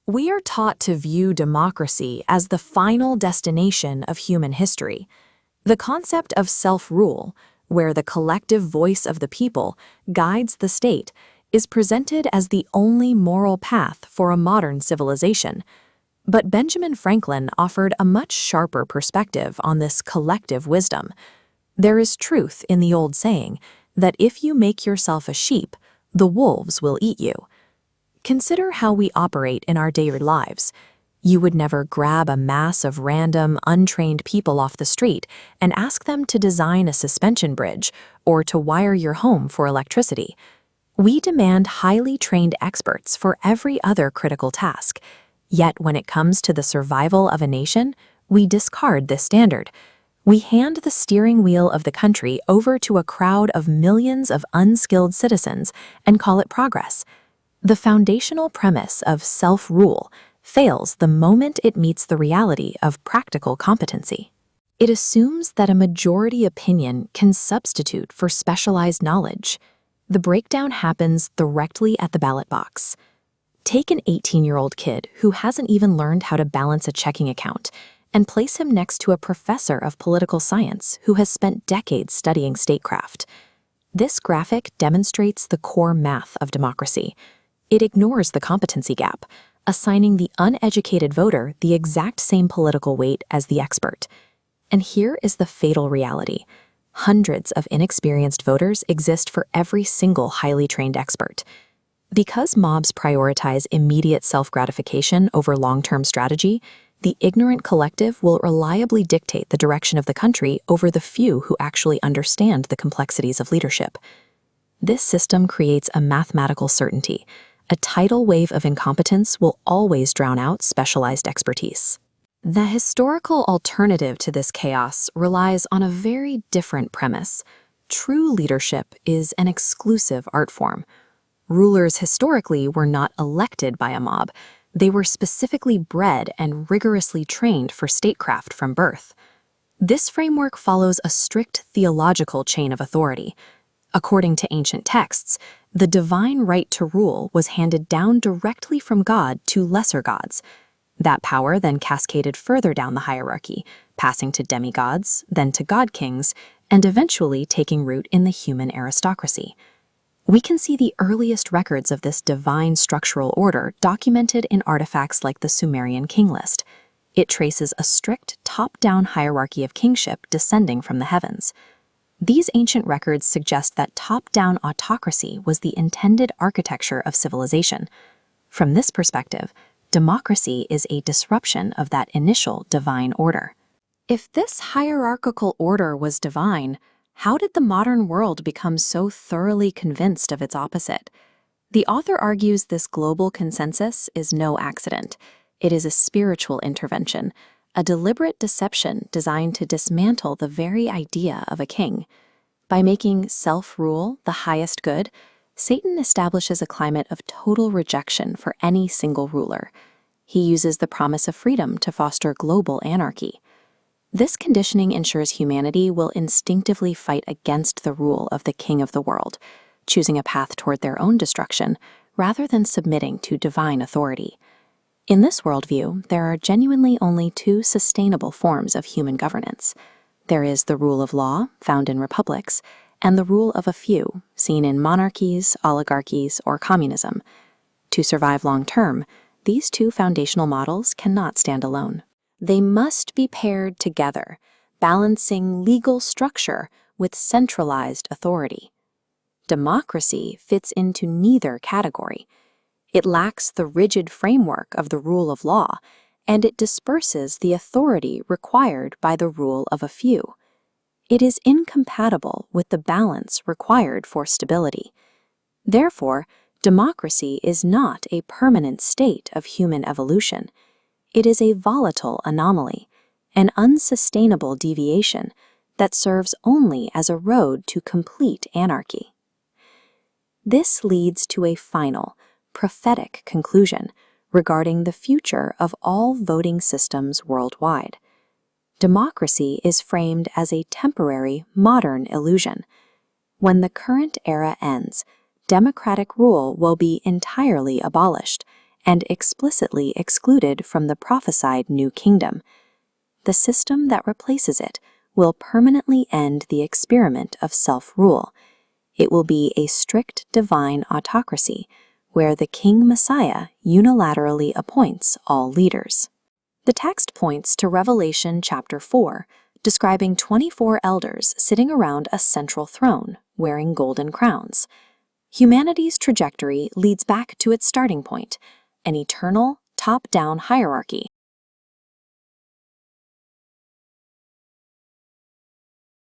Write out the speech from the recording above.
We are taught to view democracy as the final destination of human history. The concept of self-rule, where the collective voice of the people guides the state, is presented as the only moral path for a modern civilization. But Benjamin Franklin offered a much sharper perspective on this collective wisdom. There is truth in the old saying that if you make yourself a sheep, the wolves will eat you. Consider how we operate in our daily lives. You would never grab a mass of random, untrained people off the street and ask them to design a suspension bridge or to wire your home for electricity. We demand highly trained experts for every other critical task. Yet when it comes to the survival of a nation, we discard this standard. We hand the steering wheel of the country over to a crowd of millions of unskilled citizens and call it progress. The foundational premise of self-rule fails the moment it meets the reality of practical competency. It assumes that a majority opinion can substitute for specialized knowledge. The breakdown happens directly at the ballot box. Take an 18-year-old kid who hasn't even learned how to balance a checking account and place him next to a professor of political science who has spent decades studying statecraft. This graphic demonstrates the core math of democracy. It ignores the competency gap, assigning the uneducated voter the exact same political weight as the expert. And here is the fatal reality. Hundreds of inexperienced voters exist for every single highly trained expert. Because mobs prioritize immediate self-gratification over long-term strategy, the ignorant collective will reliably dictate the direction of the country over the few who actually understand the complexities of leadership. This system creates a mathematical certainty. A tidal wave of incompetence will always drown out specialized expertise. The historical alternative to this chaos relies on a very different premise. True leadership is an exclusive art form. Rulers historically were not elected by a mob. They were specifically bred and rigorously trained for statecraft from birth. This framework follows a strict theological chain of authority. According to ancient texts, the divine right to rule was handed down directly from God to lesser gods. That power then cascaded further down the hierarchy, passing to demigods, then to god-kings, and eventually taking root in the human aristocracy. We can see the earliest records of this divine structural order documented in artifacts like the Sumerian king list. It traces a strict top-down hierarchy of kingship descending from the heavens. These ancient records suggest that top-down autocracy was the intended architecture of civilization. From this perspective, democracy is a disruption of that initial divine order. If this hierarchical order was divine, how did the modern world become so thoroughly convinced of its opposite? The author argues this global consensus is no accident. It is a spiritual intervention, a deliberate deception designed to dismantle the very idea of a king. By making self-rule the highest good, Satan establishes a climate of total rejection for any single ruler. He uses the promise of freedom to foster global anarchy. This conditioning ensures humanity will instinctively fight against the rule of the king of the world, choosing a path toward their own destruction rather than submitting to divine authority. In this worldview, there are genuinely only two sustainable forms of human governance. There is the rule of law, found in republics, and the rule of a few, seen in monarchies, oligarchies, or communism. To survive long-term, these two foundational models cannot stand alone. They must be paired together, balancing legal structure with centralized authority. Democracy fits into neither category. It lacks the rigid framework of the rule of law, and it disperses the authority required by the rule of a few. It is incompatible with the balance required for stability. Therefore, democracy is not a permanent state of human evolution. It is a volatile anomaly, an unsustainable deviation that serves only as a road to complete anarchy. This leads to a final, prophetic conclusion regarding the future of all voting systems worldwide. Democracy is framed as a temporary, modern illusion. When the current era ends, democratic rule will be entirely abolished, and explicitly excluded from the prophesied new kingdom. The system that replaces it will permanently end the experiment of self-rule. It will be a strict divine autocracy, where the King Messiah unilaterally appoints all leaders. The text points to Revelation chapter 4, describing 24 elders sitting around a central throne, wearing golden crowns. Humanity's trajectory leads back to its starting point, an eternal, top-down hierarchy